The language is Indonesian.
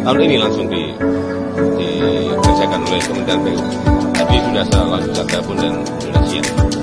tahun ini langsung dikerjakan oleh Kementerian PUPR. Tadi sudah saya lakukan gabung dan sudah siap.